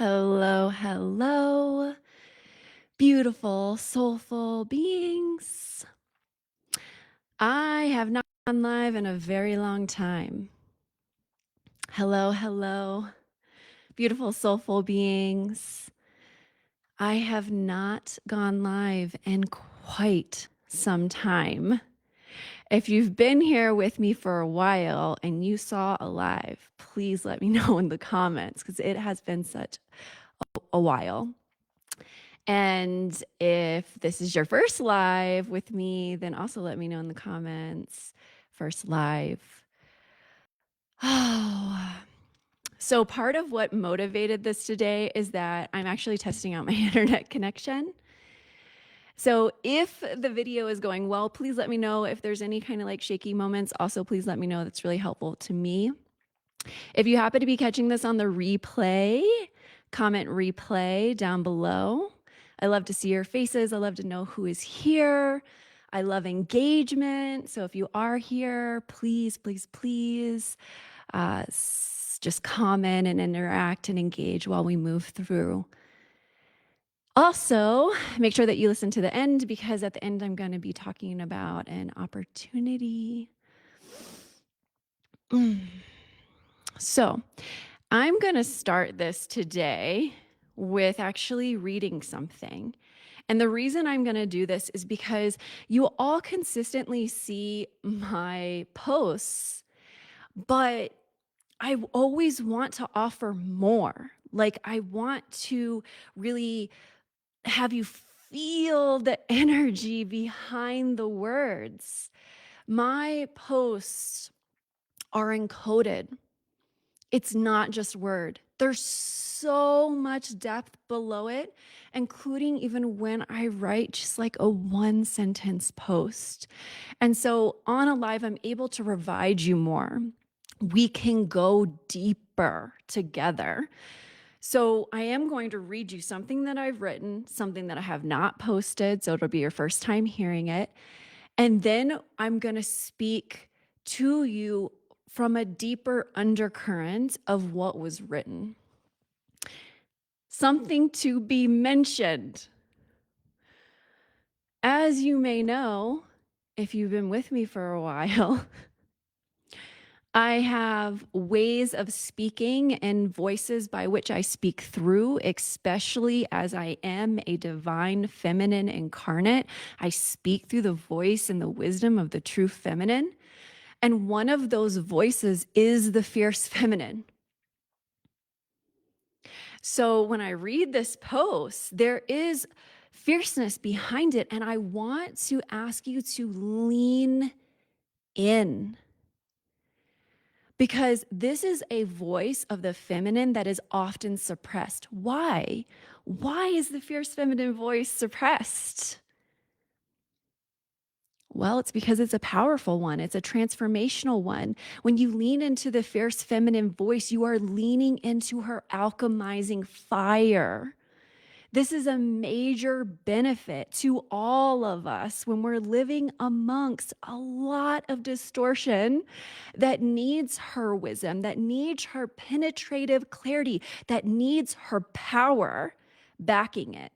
Hello, hello, beautiful, soulful beings. I have not gone live in a very long time. Hello, hello, beautiful, soulful beings. I have not gone live in quite some time. If you've been here with me for a while and you saw a live, please let me know in the comments because it has been such a while. And if this is your first live with me, then also let me know in the comments. First live. Oh, so part of what motivated this today is that I'm actually testing out my internet connection. So if the video is going well, please let me know if there's any kind of like shaky moments. Also, please let me know. That's really helpful to me. If you happen to be catching this on the replay, comment replay down below. I love to see your faces. I love to know who is here. I love engagement. So if you are here, please, please, please just comment and interact and engage while we move through. Also, make sure that you listen to the end because at the end, I'm going to be talking about an opportunity. So I'm going to start this today with actually reading something. And the reason I'm going to do this is because you all consistently see my posts, but I always want to offer more. Like, I want to really have you feel the energy behind the words. My posts are encoded. It's not just word. There's so much depth below it, including even when I write just like a one sentence post. And so on a live, I'm able to provide you more. We can go deeper together. So I am going to read you something that I've written, something that I have not posted. So it'll be your first time hearing it. And then I'm going to speak to you from a deeper undercurrent of what was written. Something to be mentioned. As you may know, if you've been with me for a while, I have ways of speaking and voices by which I speak through, especially as I am a divine feminine incarnate. I speak through the voice and the wisdom of the true feminine. And one of those voices is the fierce feminine. So when I read this post, there is fierceness behind it. And I want to ask you to lean in. Because this is a voice of the feminine that is often suppressed. Why? Why is the fierce feminine voice suppressed? Well, it's because it's a powerful one. It's a transformational one. When you lean into the fierce feminine voice, you are leaning into her alchemizing fire. This is a major benefit to all of us when we're living amongst a lot of distortion that needs her wisdom, that needs her penetrative clarity, that needs her power backing it,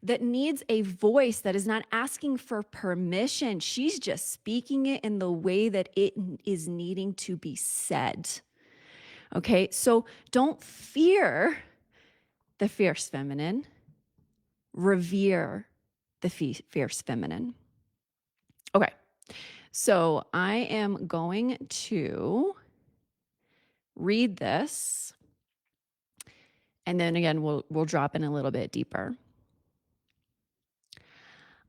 that needs a voice that is not asking for permission. She's just speaking it in the way that it is needing to be said. Okay, so don't fear the fierce feminine, revere the fierce feminine. Okay, so I am going to read this, and then again, we'll drop in a little bit deeper.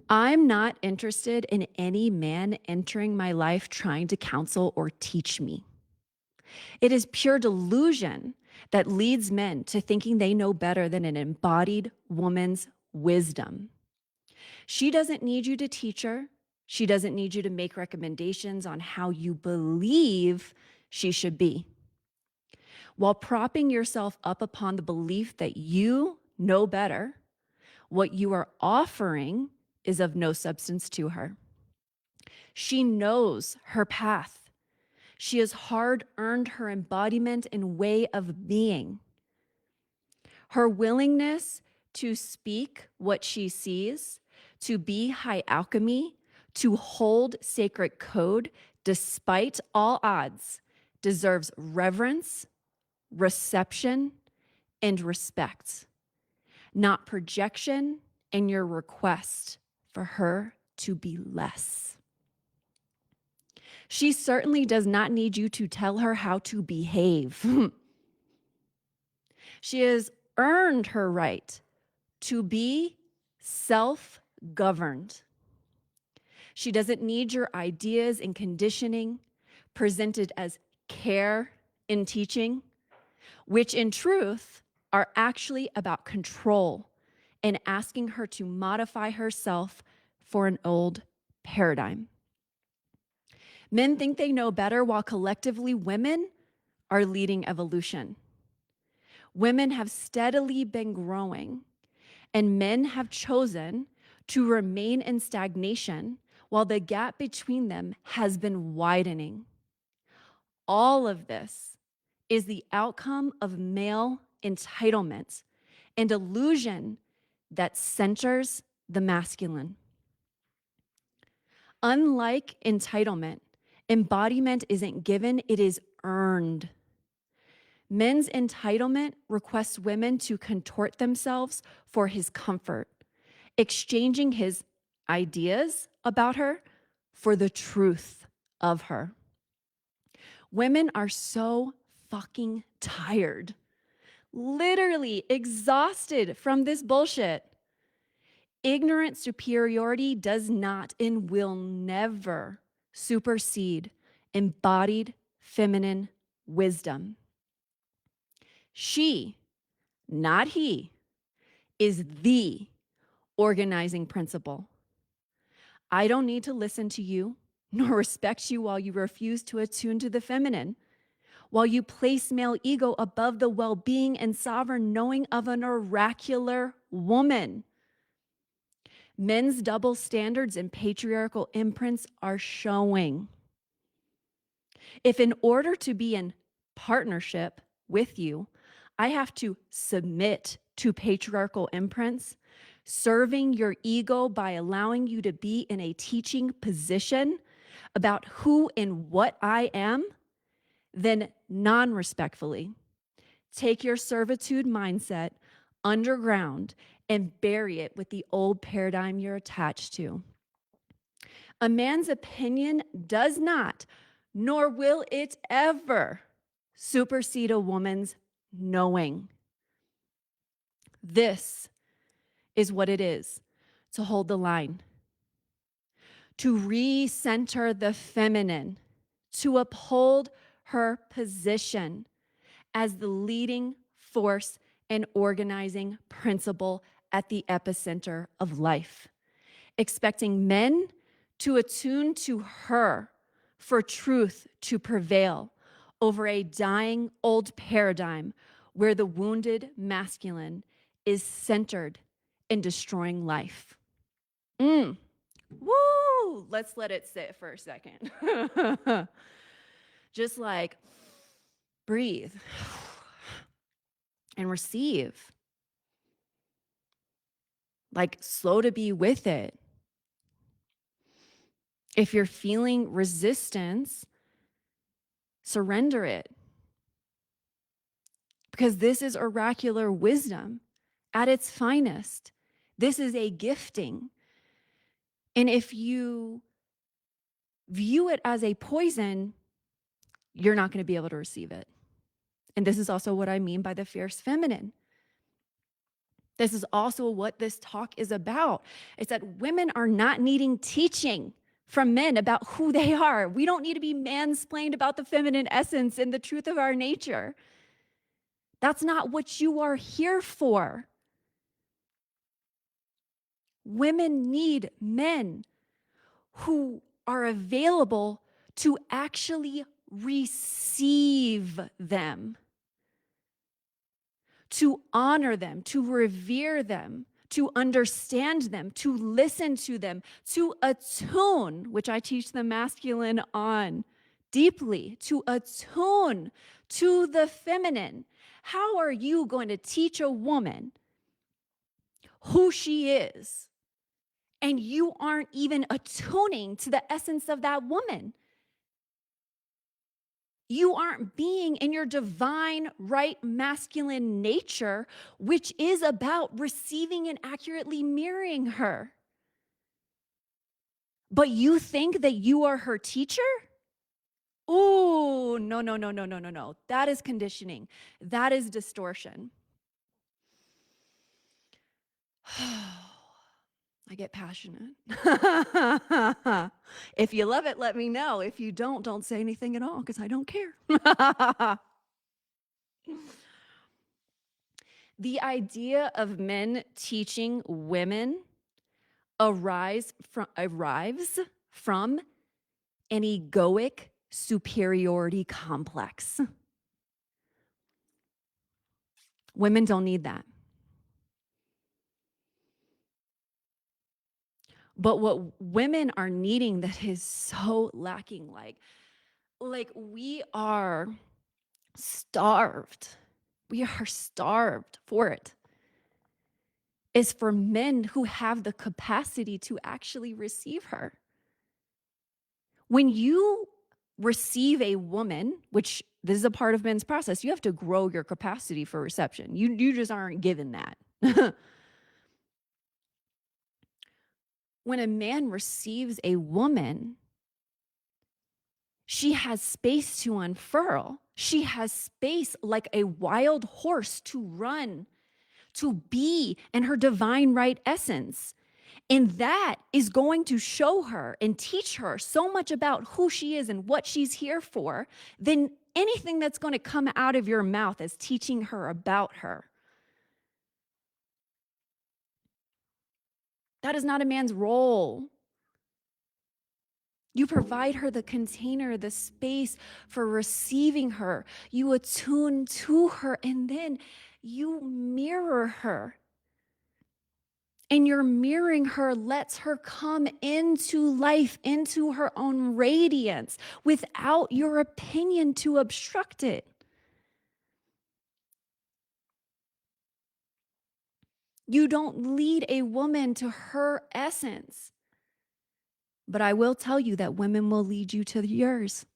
I'm not interested in any man entering my life trying to counsel or teach me. It is pure delusion that leads men to thinking they know better than an embodied woman's wisdom. She doesn't need you to teach her. She doesn't need you to make recommendations on how you believe she should be. While propping yourself up upon the belief that you know better, what you are offering is of no substance to her. She knows her path. She has hard earned her embodiment and way of being. Her willingness to speak what she sees, to be high alchemy, to hold sacred code despite all odds, deserves reverence, reception, and respect, not projection and your request for her to be less. She certainly does not need you to tell her how to behave. She has earned her right to be self-governed. She doesn't need your ideas and conditioning presented as care in teaching, which in truth are actually about control and asking her to modify herself for an old paradigm. Men think they know better while collectively women are leading evolution. Women have steadily been growing, and men have chosen to remain in stagnation while the gap between them has been widening. All of this is the outcome of male entitlement and illusion that centers the masculine. Unlike entitlement, embodiment isn't given, it is earned. Men's entitlement requests women to contort themselves for his comfort, exchanging his ideas about her for the truth of her. Women are so fucking tired, literally exhausted from this bullshit. Ignorant superiority does not and will never supersede embodied feminine wisdom. She, not he, is the organizing principle. I don't need to listen to you nor respect you while you refuse to attune to the feminine, while you place male ego above the well-being and sovereign knowing of an oracular woman. Men's double standards and patriarchal imprints are showing. If in order to be in partnership with you, I have to submit to patriarchal imprints, serving your ego by allowing you to be in a teaching position about who and what I am, then non-respectfully, take your servitude mindset underground and bury it with the old paradigm you're attached to. A man's opinion does not, nor will it ever, supersede a woman's knowing. This is what it is to hold the line, to recenter the feminine, to uphold her position as the leading force and organizing principle at the epicenter of life, expecting men to attune to her for truth to prevail over a dying old paradigm where the wounded masculine is centered in destroying life. Woo! Let's let it sit for a second. Just like breathe and receive. Like slow to be with it. If you're feeling resistance, surrender it. Because this is oracular wisdom at its finest. This is a gifting. And if you view it as a poison, you're not going to be able to receive it. And this is also what I mean by the fierce feminine. This is also what this talk is about. It's that women are not needing teaching from men about who they are. We don't need to be mansplained about the feminine essence and the truth of our nature. That's not what you are here for. Women need men who are available to actually receive them, to honor them, to revere them, to understand them, to listen to them, to attune, which I teach the masculine on deeply, to attune to the feminine, How are you going to teach a woman who she is, and you aren't even attuning to the essence of that woman? You aren't being in your divine, right, masculine nature, which is about receiving and accurately mirroring her. But you think that you are her teacher? Ooh, no, no, no, no, no, no, no. That is conditioning. That is distortion. I get passionate. If you love it, let me know. If you don't say anything at all because I don't care. The idea of men teaching women arrives from an egoic superiority complex. Women don't need that. But what women are needing that is so lacking, like we are starved. We are starved for it. Is for men who have the capacity to actually receive her. When you receive a woman, which this is a part of men's process, you have to grow your capacity for reception. You just aren't given that. When a man receives a woman, she has space to unfurl. She has space like a wild horse to run, to be in her divine right essence. And that is going to show her and teach her so much about who she is and what she's here for than anything that's going to come out of your mouth as teaching her about her. That is not a man's role. You provide her the container, the space for receiving her. You attune to her, and then you mirror her. And your mirroring her lets her come into life, into her own radiance, without your opinion to obstruct it. You don't lead a woman to her essence. But I will tell you that women will lead you to yours.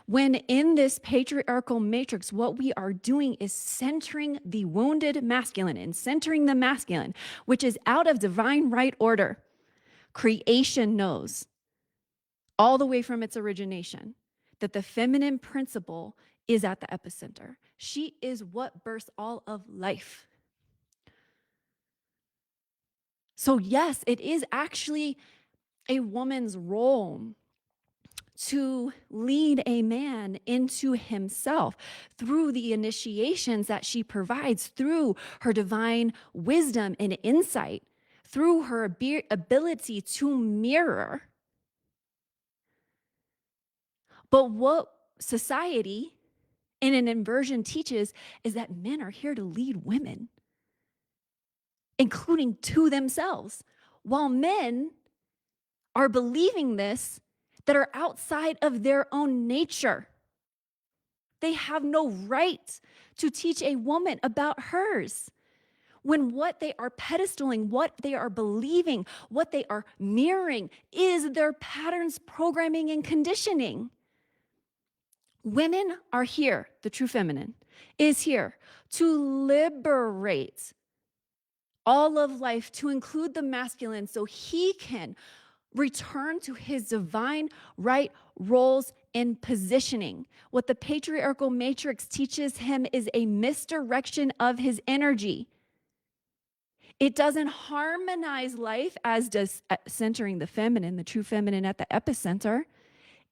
When in this patriarchal matrix, what we are doing is centering the wounded masculine and centering the masculine, which is out of divine right order. Creation knows, all the way from its origination, that the feminine principle is at the epicenter. She is what births all of life. So yes, it is actually a woman's role to lead a man into himself through the initiations that she provides, through her divine wisdom and insight, through her ability to mirror. But what society in an inversion teaches is that men are here to lead women, including to themselves, while men are believing this that are outside of their own nature. They have no right to teach a woman about hers, when what they are pedestaling, what they are believing, what they are mirroring is their patterns, programming, and conditioning. Women are here, the true feminine is here to liberate all of life, to include the masculine, so he can return to his divine right roles and positioning. What the patriarchal matrix teaches him is a misdirection of his energy. It doesn't harmonize life as does centering the feminine, the true feminine at the epicenter.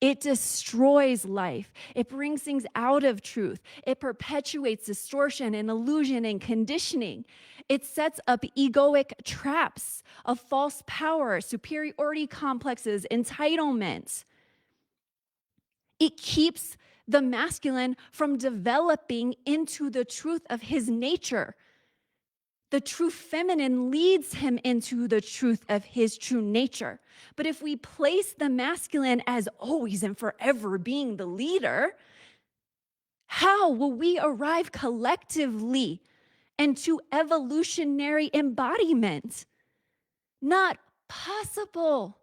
It destroys life. It brings things out of truth. It perpetuates distortion and illusion and conditioning. It sets up egoic traps of false power, superiority complexes, entitlement. It keeps the masculine from developing into the truth of his nature. The true feminine leads him into the truth of his true nature. But if we place the masculine as always and forever being the leader, How will we arrive collectively into evolutionary embodiment? Not possible.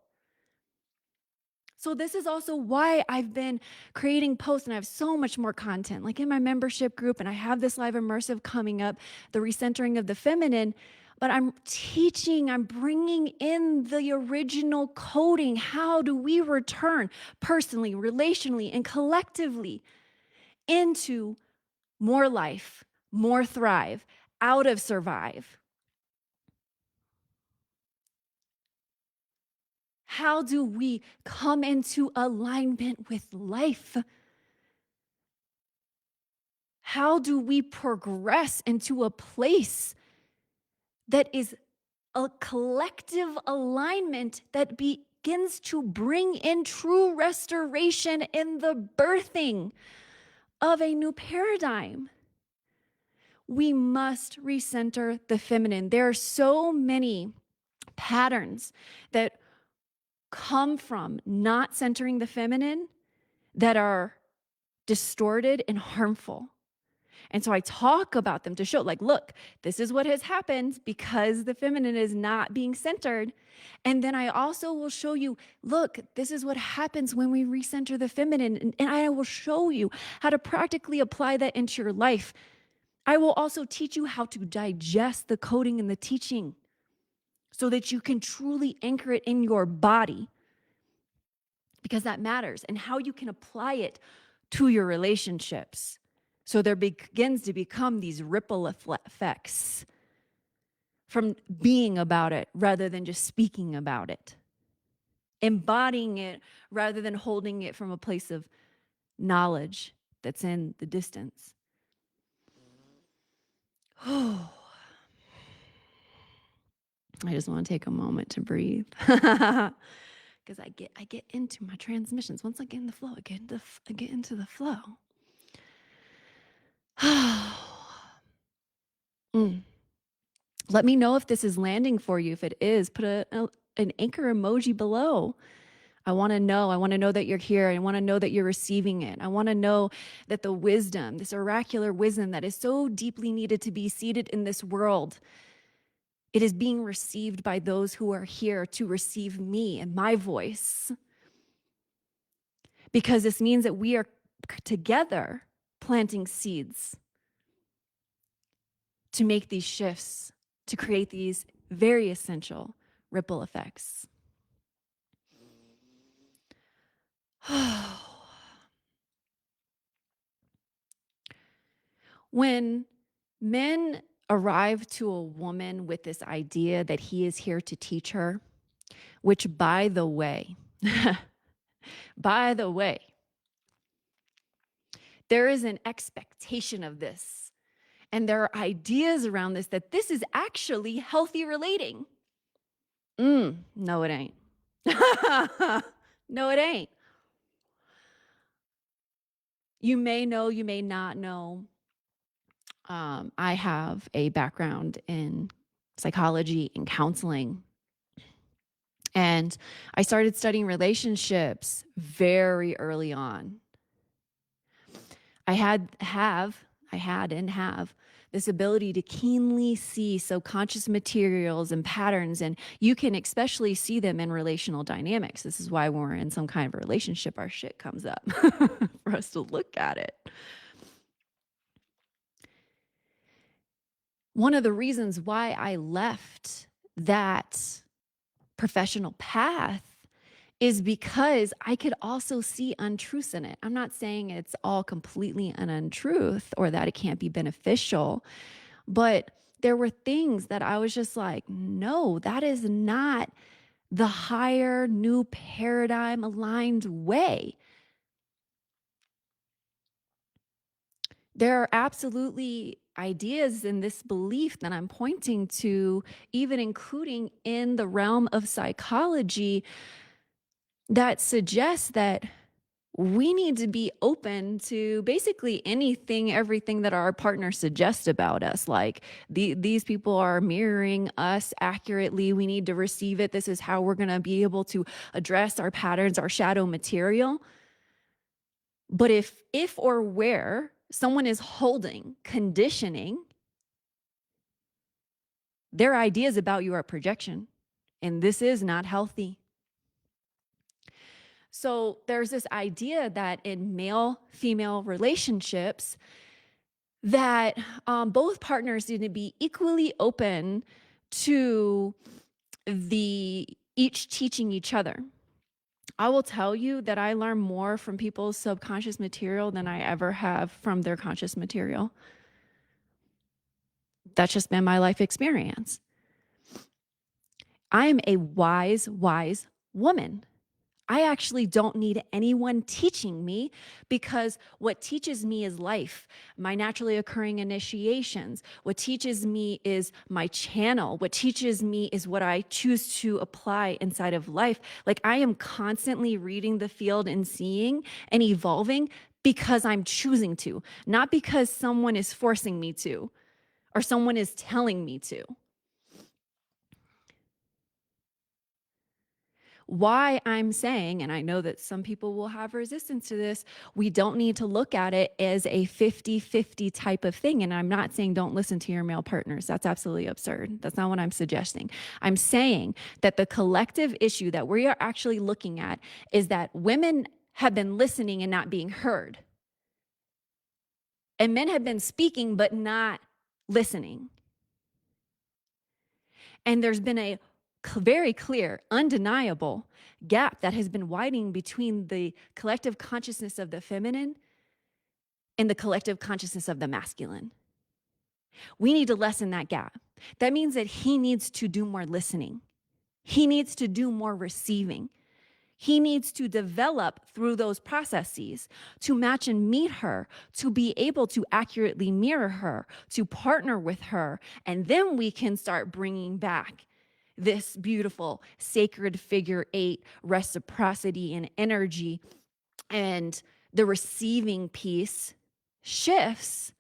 So this is also why I've been creating posts, and I have so much more content, like in my membership group, and I have this live immersive coming up, the recentering of the feminine. But I'm teaching, I'm bringing in the original coding. How do we return personally, relationally, and collectively into more life, more thrive, out of survive? How do we come into alignment with life? How do we progress into a place that is a collective alignment that begins to bring in true restoration in the birthing of a new paradigm? We must recenter the feminine. There are so many patterns that come from not centering the feminine that are distorted and harmful. And so I talk about them to show, like, look, this is what has happened because the feminine is not being centered. And then I also will show you, look, this is what happens when we recenter the feminine. And I will show you how to practically apply that into your life. I will also teach you how to digest the coding and the teaching so that you can truly anchor it in your body, because that matters, and how you can apply it to your relationships. So there begins to become these ripple effects from being about it rather than just speaking about it, embodying it rather than holding it from a place of knowledge that's in the distance. Oh, I just want to take a moment to breathe because I get into my transmissions. Once I get in the flow, I get into the flow. Let me know if this is landing for you. If it is, put an anchor emoji below. I want to know. I want to know that you're here. I want to know that you're receiving it. I want to know that the wisdom, this oracular wisdom that is so deeply needed to be seated in this world, it is being received by those who are here to receive me and my voice. Because this means that we are together planting seeds to make these shifts, to create these very essential ripple effects. When men arrive to a woman with this idea that he is here to teach her, which, by the way, there is an expectation of this, and there are ideas around this that this is actually healthy relating. No, it ain't. No, it ain't. You may know, you may not know. I have a background in psychology and counseling. And I started studying relationships very early on. I had and have this ability to keenly see subconscious materials and patterns, and you can especially see them in relational dynamics. This is why when we're in some kind of relationship, our shit comes up for us to look at it. One of the reasons why I left that professional path is because I could also see untruths in it. I'm not saying it's all completely an untruth or that it can't be beneficial, but there were things that I was just like, no, that is not the higher new paradigm aligned way. There are absolutely ideas in this belief that I'm pointing to, even including in the realm of psychology, that suggests that we need to be open to basically anything, everything that our partner suggests about us. Like these people are mirroring us accurately. We need to receive it. This is how we're going to be able to address our patterns, our shadow material. But if or where someone is holding, conditioning their ideas about your projection. And this is not healthy. So there's this idea that in male-female relationships, that both partners need to be equally open to each teaching each other. I will tell you that I learn more from people's subconscious material than I ever have from their conscious material. That's just been my life experience. I am a wise woman. I actually don't need anyone teaching me, because what teaches me is life, my naturally occurring initiations. What teaches me is my channel. What teaches me is what I choose to apply inside of life. Like, I am constantly reading the field and seeing and evolving because I'm choosing to, not because someone is forcing me to or someone is telling me to. Why I'm saying, and I know that some people will have resistance to this, we don't need to look at it as a 50-50 type of thing. And I'm not saying don't listen to your male partners. That's absolutely absurd. That's not what I'm suggesting. I'm saying that the collective issue that we are actually looking at is that women have been listening and not being heard. And men have been speaking but not listening. And there's been a very clear, undeniable gap that has been widening between the collective consciousness of the feminine and the collective consciousness of the masculine. We need to lessen that gap. That means that he needs to do more listening. He needs to do more receiving. He needs to develop through those processes to match and meet her, to be able to accurately mirror her, to partner with her. And then we can start bringing back this beautiful sacred figure 8 reciprocity and energy, and the receiving piece shifts,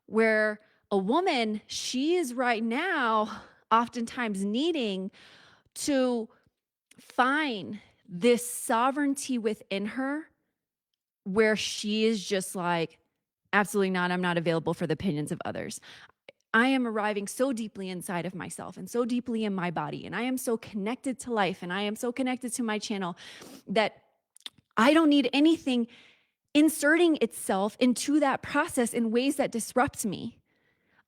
where a woman, she is right now oftentimes needing to find this sovereignty within her, where she is just like, absolutely not, I'm not available for the opinions of others. I am arriving so deeply inside of myself and so deeply in my body, and I am so connected to life, and I am so connected to my channel that I don't need anything inserting itself into that process in ways that disrupt me.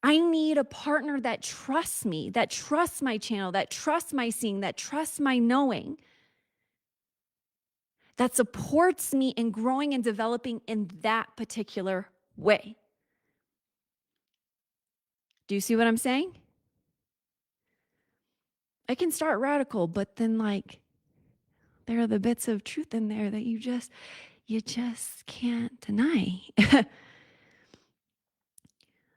I need a partner that trusts me, that trusts my channel, that trusts my seeing, that trusts my knowing, that supports me in growing and developing in that particular way. Do you see what I'm saying? I can start radical, but then there are the bits of truth in there that you just can't deny.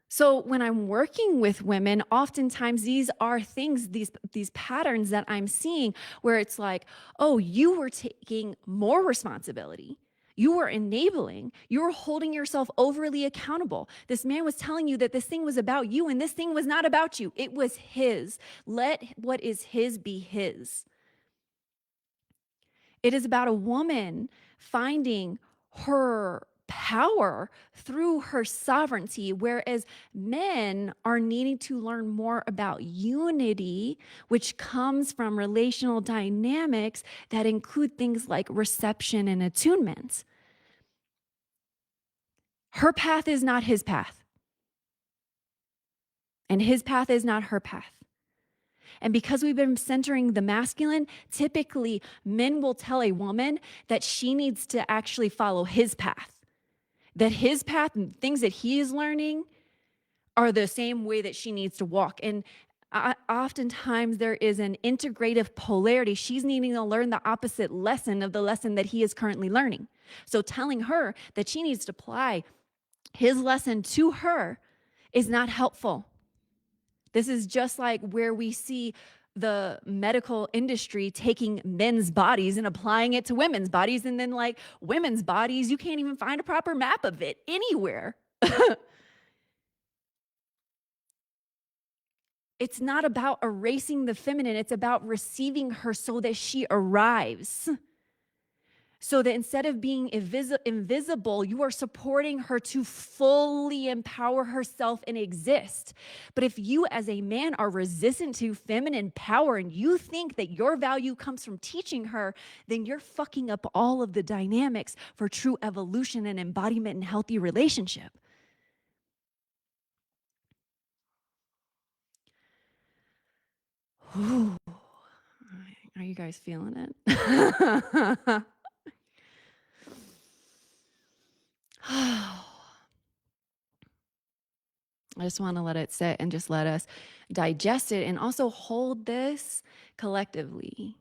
So when I'm working with women, oftentimes these are things, these patterns that I'm seeing, where it's like, oh, you were taking more responsibility. You were enabling. You were holding yourself overly accountable. This man was telling you that this thing was about you, and this thing was not about you. It was his. Let what is his be his. It is about a woman finding her power through her sovereignty, whereas men are needing to learn more about unity, which comes from relational dynamics that include things like reception and attunement. Her path is not his path, and his path is not her path. And because we've been centering the masculine, typically men will tell a woman that she needs to actually follow his path, that his path and things that he is learning are the same way that she needs to walk. And oftentimes there is an integrative polarity. She's needing to learn the opposite lesson of the lesson that he is currently learning. So telling her that she needs to apply his lesson to her is not helpful. This is just like where we see the medical industry taking men's bodies and applying it to women's bodies, and then women's bodies, you can't even find a proper map of it anywhere. It's not about erasing the feminine. It's about receiving her so that she arrives. So that instead of being invisible, you are supporting her to fully empower herself and exist. But if you as a man are resistant to feminine power and you think that your value comes from teaching her, then you're fucking up all of the dynamics for true evolution and embodiment and healthy relationship. Ooh. Are you guys feeling it? I just want to let it sit and just let us digest it and also hold this collectively.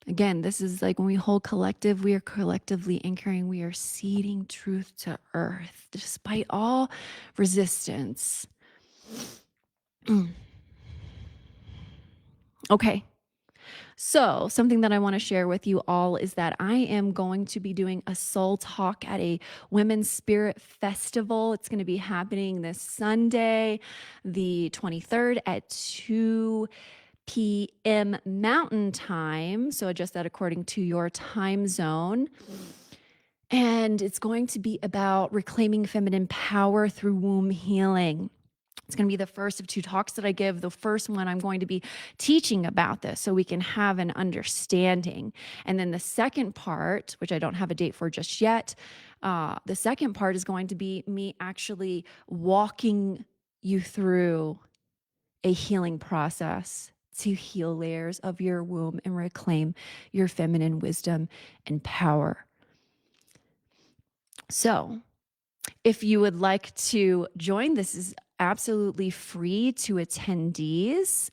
Again, this is like when we hold collective, we are collectively anchoring, we are seeding truth to earth despite all resistance. Okay. So, something that I want to share with you all is that I am going to be doing a soul talk at a Women's Spirit Festival. It's going to be happening this Sunday, the 23rd at 2 p.m. Mountain Time. So, adjust that according to your time zone. And it's going to be about reclaiming feminine power through womb healing. It's going to be the first of 2 talks that I give. The first one, I'm going to be teaching about this so we can have an understanding. And then the second part, which I don't have a date for just yet, the second part is going to be me actually walking you through a healing process to heal layers of your womb and reclaim your feminine wisdom and power. So, if you would like to join, this is absolutely free to attendees.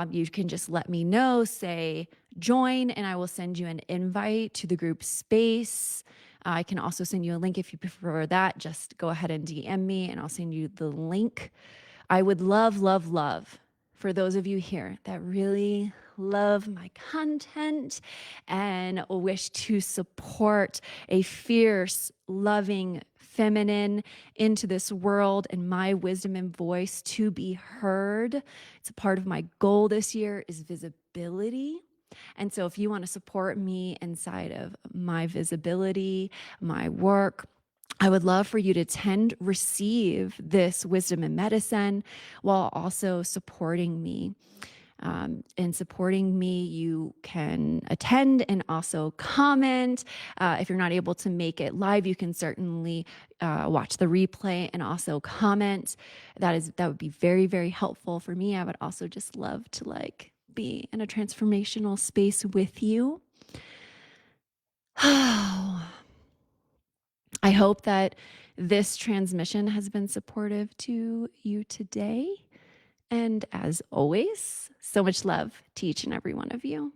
You can just let me know, say join, and I will send you an invite to the group space. I can also send you a link if you prefer that. Just go ahead and DM me and I'll send you the link. I would love, love, love for those of you here that really love my content and wish to support a fierce, loving feminine into this world and my wisdom and voice to be heard. It's a part of my goal this year is visibility. And so if you want to support me inside of my visibility, my work, I would love for you to receive this wisdom and medicine while also supporting me. In supporting me, you can attend and also comment. If you're not able to make it live, you can certainly watch the replay and also comment. That would be very, very helpful for me. I would also just love to be in a transformational space with you. I hope that this transmission has been supportive to you today. And as always, so much love to each and every one of you.